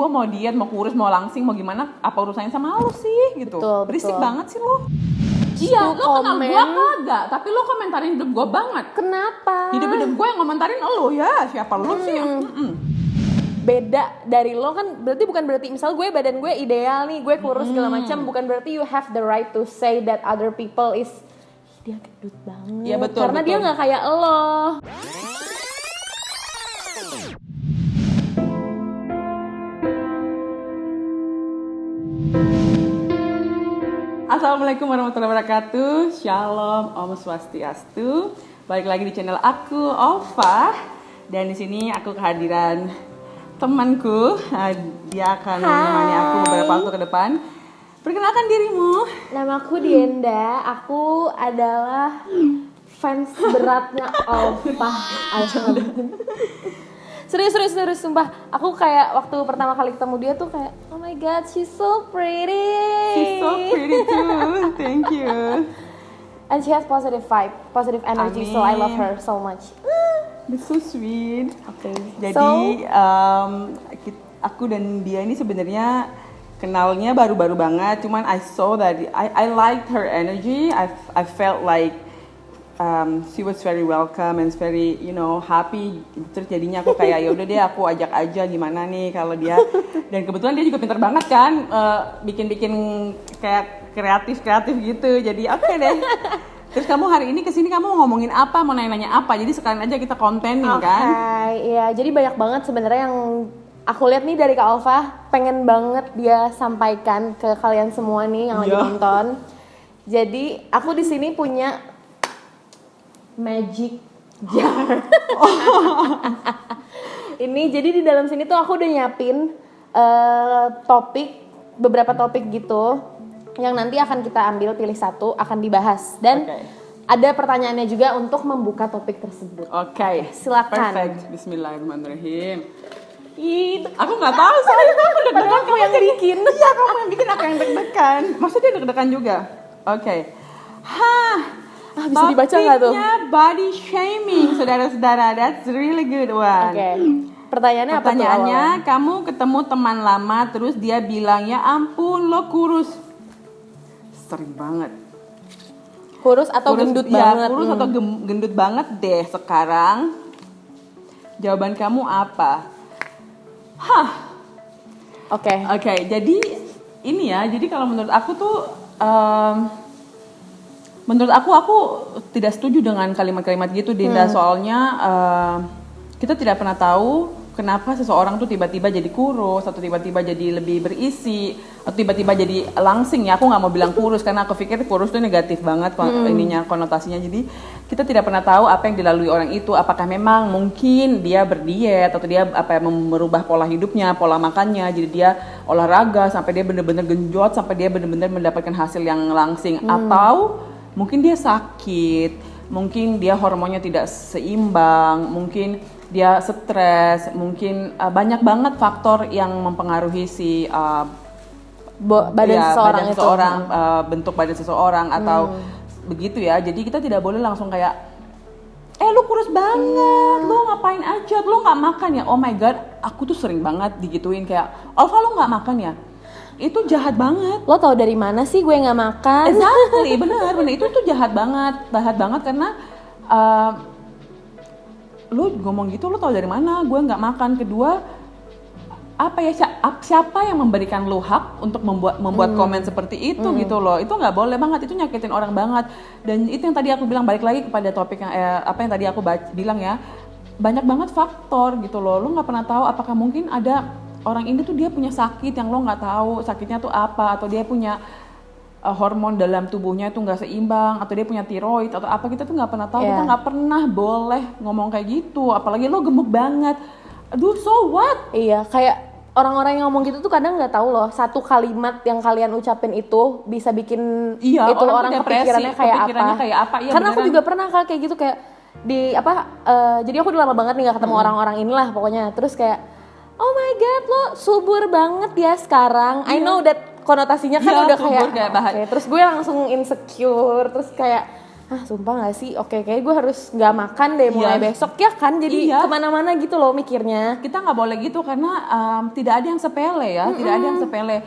gue mau diet, mau kurus, mau langsing, mau gimana, apa urusannya sama lo sih gitu. Berisik banget sih lo. Iya, lo kenal gue kagak, tapi lo komentarin hidup gue banget. Kenapa? Hidup gue yang komentarin lo ya, siapa lo sih? Beda dari lo kan, berarti misal gue badan gue ideal nih, gue kurus segala macam, bukan berarti you have the right to say that other people is dia gendut banget. Iya betul. Karena dia nggak kayak lo. Assalamualaikum warahmatullahi wabarakatuh. Shalom, Om Swastiastu. Balik lagi di channel aku, Ova. Dan di sini aku kehadiran temanku. Dia akan menemani aku beberapa waktu ke depan. Perkenalkan dirimu. Namaku Dienda. Aku adalah fans beratnya Ova. Serius, sumpah. Aku kayak waktu pertama kali ketemu dia tuh kayak, oh my god, she's so pretty. She's so pretty too. Thank you. And she has positive vibe, positive energy. Amin. So I love her so much. That's so sweet. Okay. Jadi aku dan dia ini sebenarnya kenalnya baru-baru banget. Cuman I saw that I liked her energy. I felt like she was very welcome and very happy. Terus jadinya aku kayak ya udah deh aku ajak aja gimana nih kalau dia. Dan kebetulan dia juga pintar banget kan bikin kayak kreatif gitu. Jadi oke deh. Terus kamu hari ini kesini kamu mau ngomongin apa, mau nanya-nanya apa? Jadi sekalian aja kita kontenin kan? Oke, iya. Jadi banyak banget sebenarnya yang aku lihat nih dari Kak Alfa, pengen banget dia sampaikan ke kalian semua nih yang lagi nonton. Jadi aku di sini punya magic jar. Ini jadi di dalam sini tuh aku udah nyiapin beberapa topik gitu. Yang nanti akan kita ambil, pilih satu, akan dibahas. Dan ada pertanyaannya juga untuk membuka topik tersebut. Oke, silakan. Perfect. Bismillahirrahmanirrahim. Aku nggak tahu soalnya kamu deg-degan. Kamu yang bikin. Iya, kamu yang bikin, aku yang deg-degan. Maksudnya deg-degan juga. Oke. Bisa dibaca nggak tuh? Topiknya body shaming, saudara-saudara. That's really good one. Oke. Pertanyaannya apa tuh? Pertanyaannya, kamu ketemu teman lama, terus dia bilang, ya ampun lo kurus. Sering banget. Kurus atau gendut banget? Kurus atau gendut banget deh sekarang. Jawaban kamu apa? Oke, jadi ini ya. Jadi kalau menurut aku tuh, menurut aku tidak setuju dengan kalimat-kalimat gitu, Dinda. Soalnya kita tidak pernah tahu kenapa seseorang tuh tiba-tiba jadi kurus atau tiba-tiba jadi lebih berisi atau tiba-tiba jadi langsing ya. Aku nggak mau bilang kurus karena aku pikir kurus tuh negatif banget konotasinya. Jadi kita tidak pernah tahu apa yang dilalui orang itu. Apakah memang mungkin dia berdiet atau dia merubah pola hidupnya, pola makannya. Jadi dia olahraga sampai dia benar-benar genjot, sampai dia benar-benar mendapatkan hasil yang langsing. Atau mungkin dia sakit, mungkin dia hormonnya tidak seimbang, mungkin dia stres, mungkin banyak banget faktor yang mempengaruhi si badan seseorang, bentuk badan seseorang atau begitu ya. Jadi kita tidak boleh langsung kayak, lu kurus banget, lu ngapain aja, lu nggak makan ya? Oh my god, aku tuh sering banget digituin kayak, Alfa lu nggak makan ya? Itu jahat banget. Lo tau dari mana sih gue nggak makan? Exactly, bener itu tuh jahat banget karena lu ngomong gitu, lu tau dari mana gue nggak makan. Kedua, apa ya, siapa yang memberikan lu hak untuk membuat komen seperti itu gitu loh. Itu nggak boleh banget, itu nyakitin orang banget. Dan itu yang tadi aku bilang, balik lagi kepada topik yang apa yang tadi aku bilang ya, banyak banget faktor gitu loh. Lu nggak pernah tahu apakah mungkin ada orang ini tuh dia punya sakit yang lo nggak tahu sakitnya tuh apa, atau dia punya hormon dalam tubuhnya itu nggak seimbang, atau dia punya tiroid atau apa, kita tuh nggak pernah tahu. Kita nggak pernah boleh ngomong kayak gitu, apalagi lo gemuk banget. Aduh, so what? Iya, kayak orang-orang yang ngomong gitu tuh kadang nggak tahu loh, satu kalimat yang kalian ucapin itu bisa bikin itu orang kepikirannya kayak apa. Iya, karena beneran. Aku juga pernah kayak gitu, kayak di jadi aku udah lama banget nih nggak ketemu orang-orang inilah pokoknya. Terus kayak, oh my god, lo subur banget ya sekarang. I know that konotasinya kan udah kayak terus gue langsung insecure, terus kayak sumpah gak sih, oke kayak gue harus gak makan deh mulai besok ya kan, jadi kemana-mana gitu loh mikirnya. Kita nggak boleh gitu karena tidak ada yang sepele ya, tidak ada yang sepele.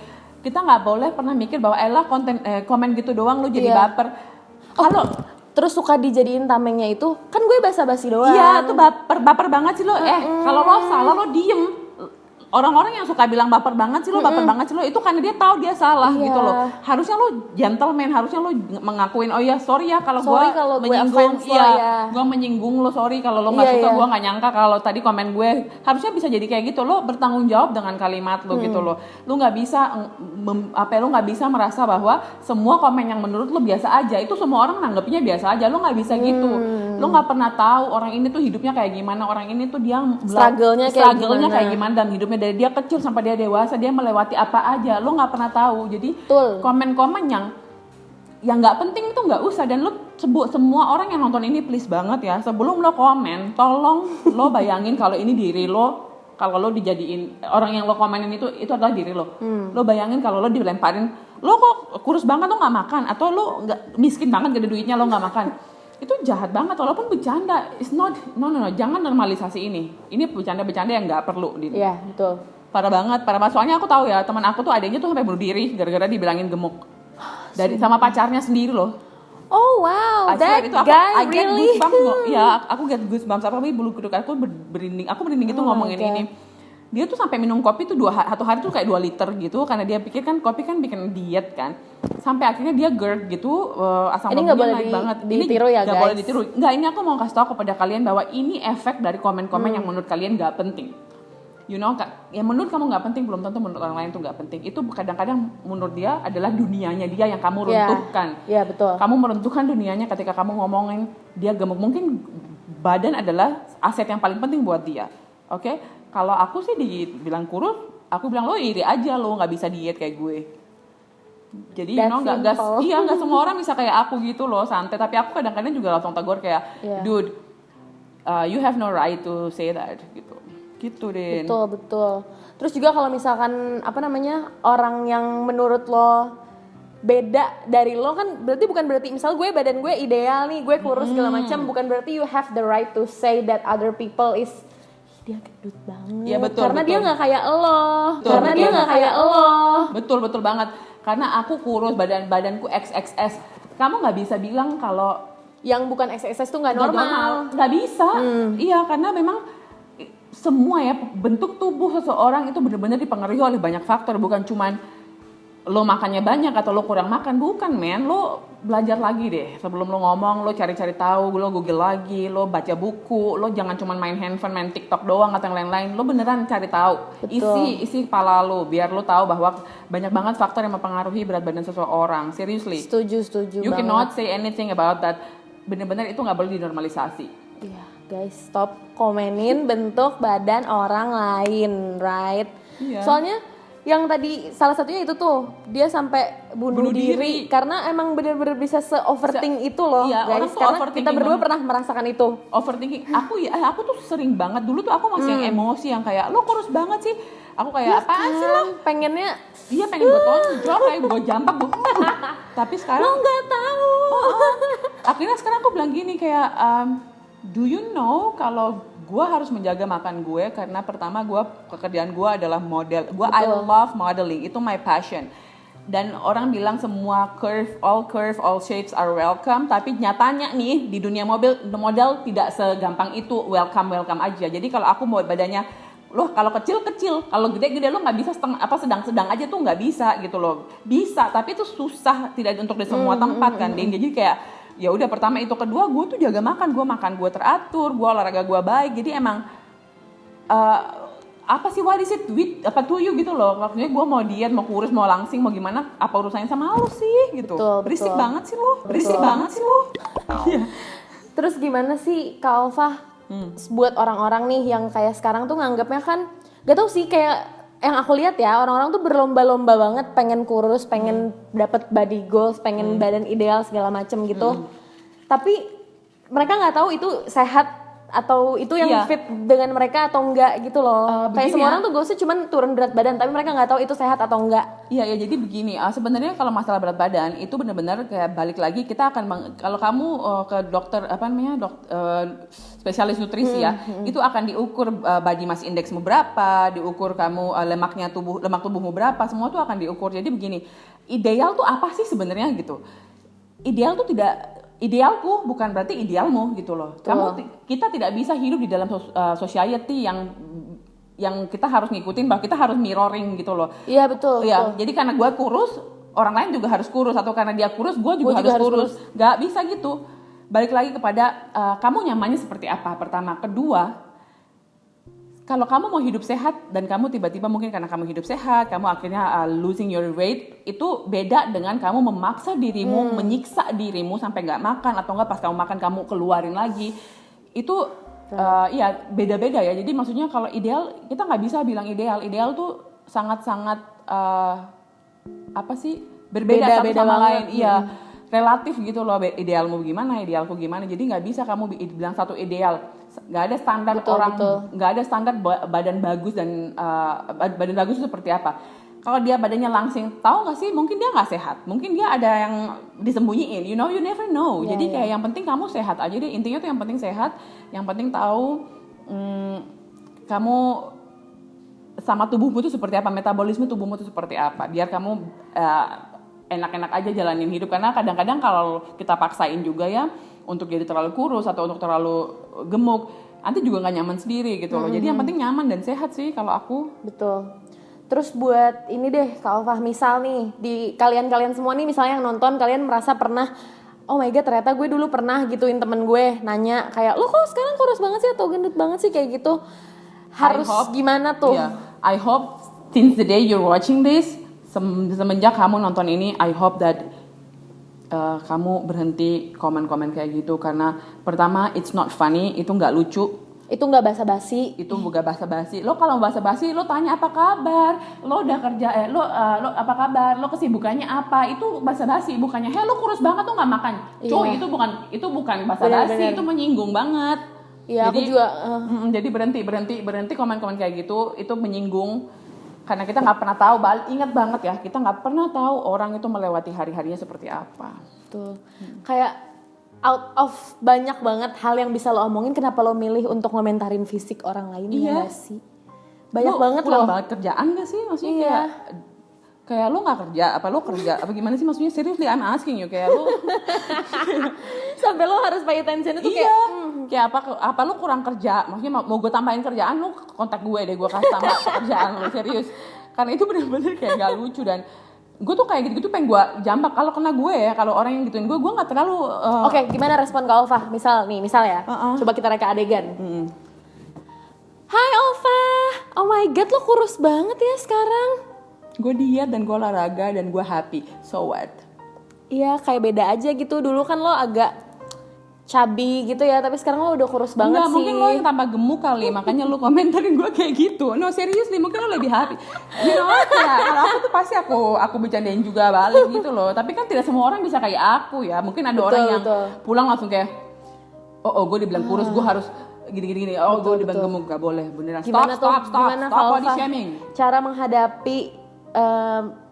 Kita nggak boleh pernah mikir bahwa elah komen gitu doang lu jadi baper. Kalau terus suka dijadiin tamengnya itu kan gue basa-basi doang. Iya, tuh baper banget sih lo. Kalau lo salah lo diem. Orang-orang yang suka bilang baper banget sih lo, baper banget sih lo, itu karena dia tahu dia salah gitu loh. Harusnya lo gentleman, harusnya lo mengakuin, oh ya sorry ya kalau gue menyinggung, gue menyinggung lo, sorry kalau lo nggak suka, gue nggak nyangka kalau tadi komen gue. Harusnya bisa jadi kayak gitu, lo bertanggung jawab dengan kalimat lo gitu loh. Lo nggak bisa lo nggak bisa merasa bahwa semua komen yang menurut lo biasa aja, itu semua orang nanggepnya biasa aja. Lo nggak bisa gitu. Lo nggak pernah tahu orang ini tuh hidupnya kayak gimana, orang ini tuh dia struggle-nya kayak gimana dan hidupnya dari dia kecil sampai dia dewasa dia melewati apa aja, lo nggak pernah tahu. Jadi komen-komen yang nggak penting itu nggak usah. Dan lo semua orang yang nonton ini please banget ya, sebelum lo komen tolong lo bayangin kalau ini diri lo, kalau lo dijadiin orang yang lo komenin itu adalah diri lo. Lo bayangin kalau lo dilemparin, lo kok kurus banget lo nggak makan, atau lo nggak miskin banget gak ada duitnya lo nggak makan. Itu jahat banget, walaupun bercanda. It's not, no, jangan normalisasi ini. Ini bercanda-bercanda yang nggak perlu. Iya, betul. Parah banget. Soalnya aku tahu ya, teman aku tuh adanya tuh sampai bunuh diri gara-gara dibilangin gemuk. Sama pacarnya sendiri loh. Oh wow, that guy really. Aku get goosebumps. Apa bulu kuduk aku berinding. Aku berinding itu ngomongin ini. Dia tuh sampai minum kopi tuh satu hari tuh kayak 2 liter gitu, karena dia pikir kan kopi kan bikin diet kan. Sampai akhirnya dia GERD gitu, asam lambungnya naik banget. Ini ditiru ya guys. Gak boleh ditiru. Enggak, ini aku mau kasih tahu kepada kalian bahwa ini efek dari komen-komen yang menurut kalian gak penting. You know, yang menurut kamu gak penting belum tentu menurut orang lain tuh gak penting. Itu kadang-kadang menurut dia adalah dunianya dia yang kamu runtuhkan. Iya, betul. Kamu meruntuhkan dunianya ketika kamu ngomongin dia gemuk. Mungkin badan adalah aset yang paling penting buat dia. Oke? Kalau aku sih dibilang kurus, aku bilang lo iri aja, lo nggak bisa diet kayak gue. Jadi nggak semua orang bisa kayak aku gitu loh, santai. Tapi aku kadang-kadang juga langsung tegur kayak, dude, you have no right to say that gitu deh. Betul. Terus juga kalau misalkan orang yang menurut lo beda dari lo kan berarti misal gue badan gue ideal nih, gue kurus segala macam, bukan berarti you have the right to say that other people is dia gendut banget. Ya, betul, karena betul. Dia nggak kayak lo. Betul banget. Karena aku kurus, badanku XXS. Kamu nggak bisa bilang kalau yang bukan XXS tuh nggak normal. Nggak bisa. Iya, karena memang semua ya bentuk tubuh seseorang itu benar-benar dipengaruhi oleh banyak faktor, bukan cuman lo makannya banyak atau lo kurang makan, bukan men. Lo belajar lagi deh sebelum lo ngomong, lo cari-cari tahu, lo google lagi, lo baca buku, lo jangan cuma main handphone, main TikTok doang atau yang lain-lain. Lo beneran cari tahu. Isi kepala lo biar lo tahu bahwa banyak banget faktor yang mempengaruhi berat badan seseorang. Seriously. Setuju You banget. cannot say anything about that. Bener-bener itu nggak boleh dinormalisasi. Iya, guys, stop komenin bentuk badan orang lain, right? Iya. Soalnya yang tadi salah satunya itu tuh dia sampai bunuh diri karena emang bener-bener bisa se-overthink itu loh, guys. Karena kita berdua pernah merasakan itu. Overthinking. Aku tuh sering banget dulu tuh aku masih yang emosi yang kayak lo kurus banget sih. Aku kayak apaan sih lo? Pengennya pengen gue tonjok kayak gue jampak gue. Tapi sekarang lo nggak tahu. Akhirnya sekarang aku bilang gini kayak do you know kalau gue harus menjaga makan gue karena pertama pekerjaan gue adalah model. I love modeling, itu my passion. Dan orang bilang semua all shapes are welcome. Tapi nyatanya nih di dunia model tidak segampang itu welcome aja. Jadi kalau aku mau badannya loh, kalau kecil, kalau gede lo nggak bisa sedang aja tuh nggak bisa gitu loh. Bisa, tapi itu susah tidak untuk di semua tempat kan. Jadi kayak ya udah pertama itu, kedua gue tuh jaga makan gue teratur, gue olahraga gue baik. Jadi emang apa sih what is it to you gitu loh. Maksudnya gue mau diet, mau kurus, mau langsing, mau gimana, apa urusannya sama lo sih gitu. Berisik banget sih lo. Terus gimana sih Kak Alfa buat orang-orang nih yang kayak sekarang tuh nganggapnya kan gak tau sih, kayak yang aku lihat ya, orang-orang tuh berlomba-lomba banget pengen kurus, pengen dapet body goals, pengen badan ideal segala macem gitu. Tapi mereka nggak tahu itu sehat atau itu yang Iya. fit dengan mereka atau enggak gitu loh. Kayak Begini semua ya. orang tuh goalsnya cuman turun berat badan, tapi mereka nggak tahu itu sehat atau enggak. Iya ya, jadi begini, sebenarnya kalau masalah berat badan itu benar-benar kayak balik lagi kita akan kalau kamu ke dokter apa namanya spesialis nutrisi ya, itu akan diukur body mass indexmu berapa, diukur kamu lemak tubuhmu berapa, semua tuh akan diukur. Jadi begini, ideal tuh apa sih sebenarnya gitu? Ideal tuh tidak idealku bukan berarti idealmu gitu loh. Kita tidak bisa hidup di dalam society yang kita harus ngikutin, bahwa kita harus mirroring gitu loh. Iya betul. Iya, jadi karena gue kurus, orang lain juga harus kurus, atau karena dia kurus, gue juga harus kurus. Gak bisa gitu. Balik lagi kepada kamu nyamannya seperti apa. Pertama, kedua, kalau kamu mau hidup sehat dan kamu tiba-tiba mungkin karena kamu hidup sehat, kamu akhirnya losing your weight, itu beda dengan kamu memaksa dirimu, menyiksa dirimu sampai nggak makan, atau nggak pas kamu makan kamu keluarin lagi. Itu ya beda-beda ya. Jadi maksudnya kalau ideal, kita nggak bisa bilang ideal. Ideal tuh sangat-sangat apa sih, berbeda satu sama lain. Iya, relatif gitu loh. Idealmu gimana, idealku gimana. Jadi nggak bisa kamu bilang satu ideal. Nggak ada standar nggak ada standar badan bagus dan badan bagus itu seperti apa. Kalau dia badannya langsing, tahu nggak sih, mungkin dia nggak sehat, mungkin dia ada yang disembunyiin, you never know. Jadi kayak yang penting kamu sehat aja deh, intinya tuh yang penting sehat, yang penting tahu kamu sama tubuhmu itu seperti apa, metabolisme tubuhmu itu seperti apa, biar kamu enak-enak aja jalanin hidup. Karena kadang-kadang kalau kita paksain juga ya untuk jadi terlalu kurus atau untuk terlalu gemuk, nanti juga nggak nyaman sendiri gitu loh. Jadi yang penting nyaman dan sehat sih kalau aku. Betul. Terus buat ini deh Kak Alfa, misal nih di kalian semua nih misalnya yang nonton, kalian merasa pernah, oh my god ternyata gue dulu pernah gituin temen gue, nanya kayak lo kok sekarang kurus banget sih atau gendut banget sih kayak gitu, harus gimana tuh? Yeah, I hope since the day you're watching this, semenjak kamu nonton ini, I hope that kamu berhenti komen-komen kayak gitu. Karena pertama, it's not funny, itu nggak lucu. Itu nggak basa-basi. Itu nggak basa-basi. Lo kalau basa-basi, lo tanya apa kabar, lo udah kerja, lo apa kabar, lo kesibukannya apa, itu basa-basi. Bukannya, lo kurus banget tuh nggak makan. Cuy, itu bukan basa-basi, itu menyinggung banget. Iya, aku juga. Jadi berhenti komen-komen kayak gitu, itu menyinggung. Karena kita nggak pernah tahu, ingat banget ya, kita nggak pernah tahu orang itu melewati hari-harinya seperti apa. Tuh, kayak out of banyak banget hal yang bisa lo omongin, kenapa lo milih untuk ngomentarin fisik orang lain? Iya. Ya sih, banyak lo banget kurang loh. banget kerjaan gak sih, maksudnya Iya. kayak lo nggak kerja, apa lo kerja, apa gimana sih, maksudnya seriously I'm asking you, kayak lo Sampai lo harus pay attention itu iya. Kayak apa lo kurang kerja, maksudnya mau gue tambahin kerjaan, lo kontak gue deh, gue kasih tambah pekerjaan lo, serius. Karena itu bener-bener kayak gak lucu. Dan gue tuh kayak gitu-gitu pengen gue jambak. Kalau kena gue ya, kalau orang yang gituin gue gak terlalu Oke, gimana respon Kak Alfa? Misal ya, coba kita reka adegan. Hai Alfa, oh my god lo kurus banget ya sekarang. Gue diet dan gue olahraga dan gue happy, so what? Iya, kayak beda aja gitu. Dulu kan lo agak chubby gitu ya, tapi sekarang lo udah kurus banget. Enggak, sih. mungkin lo yang tambah gemuk kali, makanya lo komentarin gue kayak gitu. No, seriously, mungkin lo lebih happy. You know, ya, kalau aku tuh pasti aku bercandain juga balik gitu loh. Tapi kan tidak semua orang bisa kayak aku ya. Mungkin ada orang yang pulang langsung kayak, gue dibilang kurus, gue harus gini. Gue dibilang gemuk, gak boleh, beneran. Stop body shaming. Cara menghadapi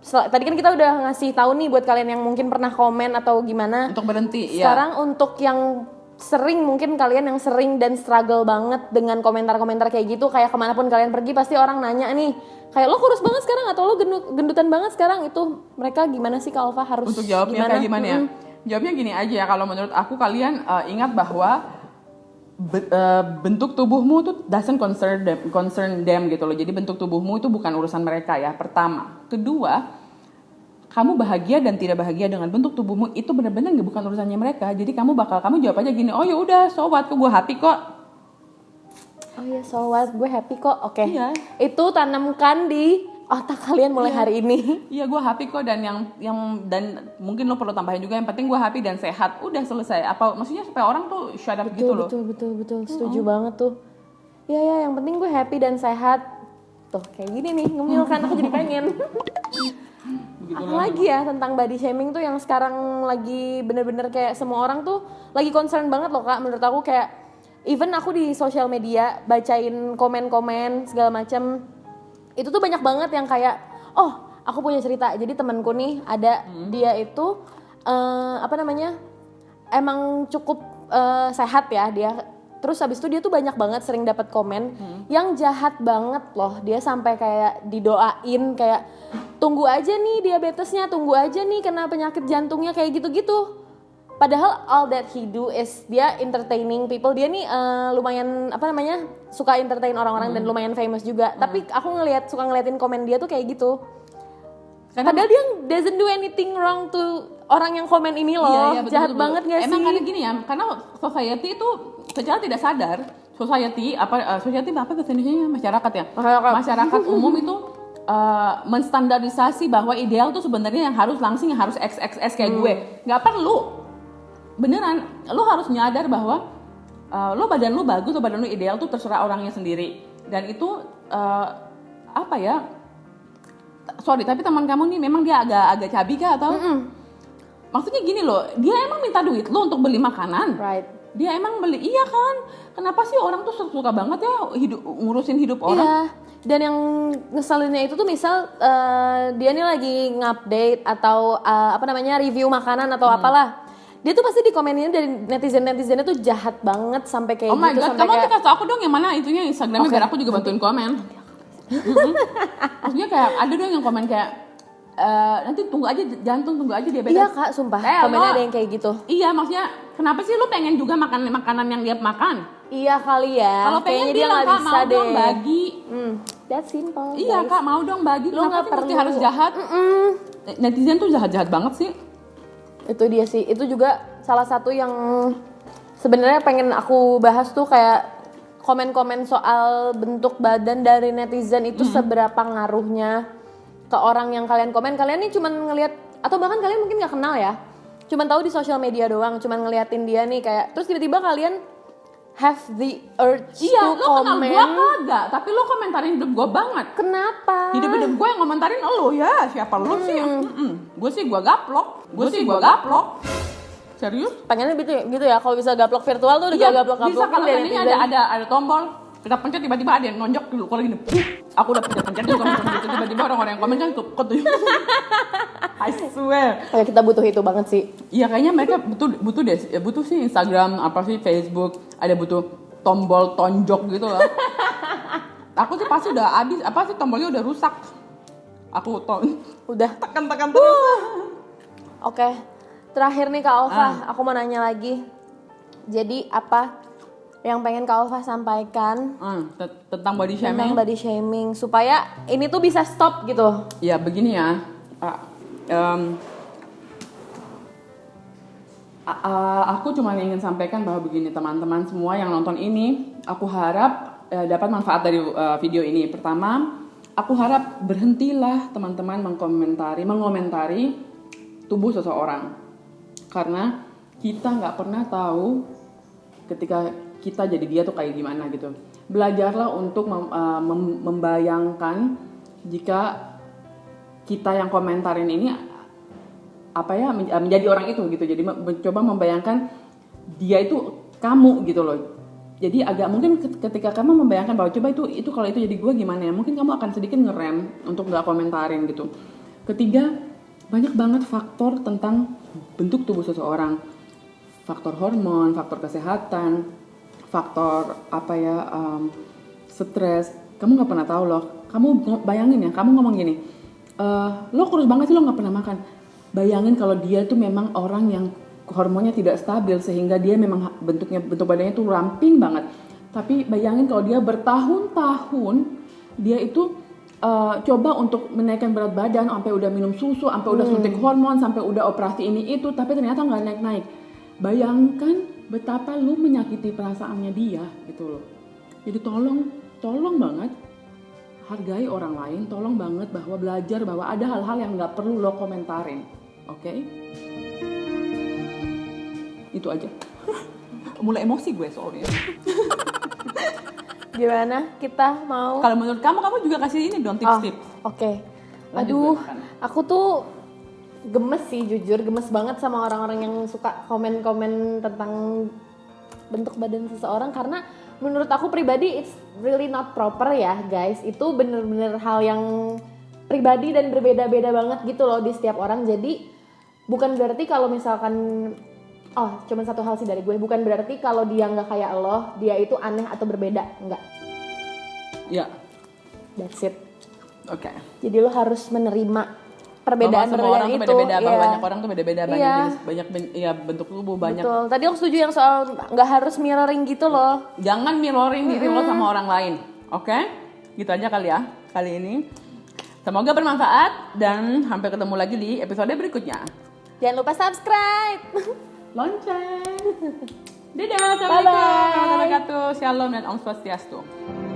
tadi kan kita udah ngasih tahu nih buat kalian yang mungkin pernah komen atau gimana untuk berhenti. Sekarang untuk yang sering, mungkin kalian yang sering dan struggle banget dengan komentar-komentar kayak gitu, kayak kemanapun kalian pergi pasti orang nanya nih, kayak lo kurus banget sekarang atau lo gendutan banget sekarang, itu mereka gimana sih Kak Alfa harus untuk jawabnya kayak gimana ya? Jawabnya gini aja ya, kalau menurut aku kalian ingat bahwa bentuk tubuhmu tuh doesn't concern them gitu loh. Jadi bentuk tubuhmu itu bukan urusan mereka ya, pertama. Kedua, kamu bahagia dan tidak bahagia dengan bentuk tubuhmu itu benar-benar bukan urusannya mereka. Jadi kamu jawab aja gini, oh ya udah, so what, gue happy kok. Oh ya, so what, gue happy kok. Oke. Iya. Itu tanamkan di otak kalian mulai hari ini. Iya, gue happy kok, dan dan mungkin lo perlu tambahin juga, yang penting gue happy dan sehat. Udah selesai. Apa maksudnya, supaya orang tuh shut up gitu loh. Betul. Setuju banget tuh. Iya, yang penting gue happy dan sehat. Tuh, kayak gini nih, ngemil kan aku jadi pengen. Apalagi ya tentang body shaming tuh yang sekarang lagi bener-bener kayak semua orang tuh lagi concern banget loh Kak. Menurut aku kayak even aku di sosial media bacain komen-komen segala macam, itu tuh banyak banget yang kayak, oh aku punya cerita. Jadi temanku nih ada, dia itu emang cukup sehat ya dia. Terus habis itu dia tuh banyak banget sering dapat komen yang jahat banget loh. Dia sampai kayak didoain kayak tunggu aja nih diabetesnya, tunggu aja nih kena penyakit jantungnya kayak gitu-gitu. Padahal all that he do is dia entertaining people. Dia nih lumayan suka entertain orang-orang dan lumayan famous juga. Tapi aku suka ngeliatin komen dia tuh kayak gitu. Padahal dia doesn't do anything wrong to orang yang komen ini loh. Iya, jahat banget gak sih? Emang karena gini ya, karena society itu secara tidak sadar, society apa bahasa Indonesia masyarakat ya. Masyarakat umum itu menstandarisasi bahwa ideal tuh sebenarnya yang harus langsing, yang harus XXS kayak gue. Nggak perlu. Beneran, lo harus nyadar bahwa lo badan lo bagus atau badan lo ideal tuh terserah orangnya sendiri. Dan itu sorry, tapi teman kamu nih memang dia agak cabi kah atau? Maksudnya gini loh, dia emang minta duit lo untuk beli makanan. Right. Dia emang beli, iya kan? Kenapa sih orang tuh suka banget ya ngurusin hidup orang? Iya. Dan yang ngeselinnya itu tuh misal dia nih lagi ngupdate atau review makanan atau apalah. Dia tuh pasti di komennya dari netizen-netizennya tuh jahat banget sampai kayak gitu. Oh my god, kamu kayak, kasih aku dong yang mana itunya Instagramnya biar aku juga bantuin komen. Maksudnya kayak ada dong yang komen kayak nanti tunggu aja diabetes. Iya kak, sumpah komennya ada yang kayak gitu. Iya, maksudnya kenapa sih lu pengen juga makan makanan yang dia makan? Iya kali ya. Kalau pengen dia nggak bisa mau dong bagi. That's simple. Iya guys. Kak, mau dong bagi. Lu nggak perlu harus jahat. Netizen tuh jahat banget sih. Itu dia sih. Itu juga salah satu yang sebenarnya pengen aku bahas tuh kayak komen-komen soal bentuk badan dari netizen itu seberapa ngaruhnya ke orang yang kalian komen. Kalian nih cuman ngelihat atau bahkan kalian mungkin nggak kenal ya, cuman tahu di sosial media doang, cuman ngeliatin dia nih kayak terus tiba-tiba kalian have the urge to lo comment. Iya, lo kenal gue kagak, tapi lo komentarin hidup gue banget. Kenapa? Hidup gue yang komentarin lo ya, siapa lo sih? Gue sih gue gaplok. Serius? Pengennya gitu ya, kalau bisa gaplok virtual tuh udah gaplok-gaplokin bisa kalau dari ini ada tombol, kita pencet tiba-tiba ada yang nonjok dulu kalau gini. Aku udah pencet juga gitu, tiba-tiba orang-orang yang komen kan kok tuh. I swear. Kayak kita butuh itu banget sih. Iya kayaknya mereka butuh sih Instagram, Facebook, ada butuh tombol tonjok gitu loh. Aku sih pasti udah habis, tombolnya udah rusak. Aku udah tekan terus. Oke. Terakhir nih Kak Alfa, aku mau nanya lagi. Jadi apa yang pengen Kak Alfa sampaikan tentang body shaming? Tentang body shaming supaya ini tuh bisa stop gitu. Ya begini ya. Aku cuma ingin sampaikan bahwa begini teman-teman semua yang nonton ini, aku harap dapat manfaat dari video ini. Pertama, aku harap berhentilah teman-teman mengomentari tubuh seseorang. Karena kita nggak pernah tahu ketika kita jadi dia tuh kayak gimana gitu. Belajarlah untuk membayangkan jika kita yang komentarin ini menjadi orang itu gitu. Jadi mencoba membayangkan dia itu kamu gitu loh. Jadi agak mungkin ketika kamu membayangkan bahwa coba itu kalau itu jadi gue gimana ya, mungkin kamu akan sedikit ngerem untuk nggak komentarin gitu. Ketiga, banyak banget faktor tentang bentuk tubuh seseorang, faktor hormon, faktor kesehatan, faktor stres. Kamu nggak pernah tahu loh. Kamu bayangin ya, kamu ngomong gini, lo kurus banget sih, lo nggak pernah makan. Bayangin kalau dia tuh memang orang yang hormonnya tidak stabil sehingga dia memang bentuk badannya tuh ramping banget. Tapi bayangin kalau dia bertahun-tahun dia itu coba untuk menaikkan berat badan sampai udah minum susu, sampai udah suntik hormon, sampai udah operasi ini itu, tapi ternyata nggak naik-naik. Bayangkan betapa lu menyakiti perasaannya dia gitu loh. Jadi tolong banget hargai orang lain, tolong banget bahwa belajar bahwa ada hal-hal yang nggak perlu lo komentarin, oke? Itu aja. Mulai emosi gue soalnya. Gimana? Kita mau? Kalau menurut kamu juga kasih ini dong tips-tips. Oke. Aduh, aku tuh gemes sih jujur, gemes banget sama orang-orang yang suka komen-komen tentang bentuk badan seseorang, karena menurut aku pribadi it's really not proper ya guys. Itu bener-bener hal yang pribadi dan berbeda-beda banget gitu loh di setiap orang. Jadi bukan berarti kalau misalkan cuman satu hal sih dari gue, bukan berarti kalau dia nggak kayak lo dia itu aneh atau berbeda, enggak. Ya. That's it. Oke. Jadi lo harus menerima perbedaan Bahwa semua orang tuh itu, beda-beda, bahwa iya. banyak orang tuh beda-beda, banyak Iya. jenis, banyak bentuk tubuh, banyak. Betul. Tadi aku setuju yang soal nggak harus mirroring gitu loh. Jangan mirroring diri lo sama orang lain. Oke? Gitu aja kali ya kali ini. Semoga bermanfaat dan sampai ketemu lagi di episode berikutnya. Jangan lupa subscribe. Lonceng. Dadah, assalamualaikum Bye-bye. warahmatullahi wabarakatuh. Shalom dan Om Swastiastu.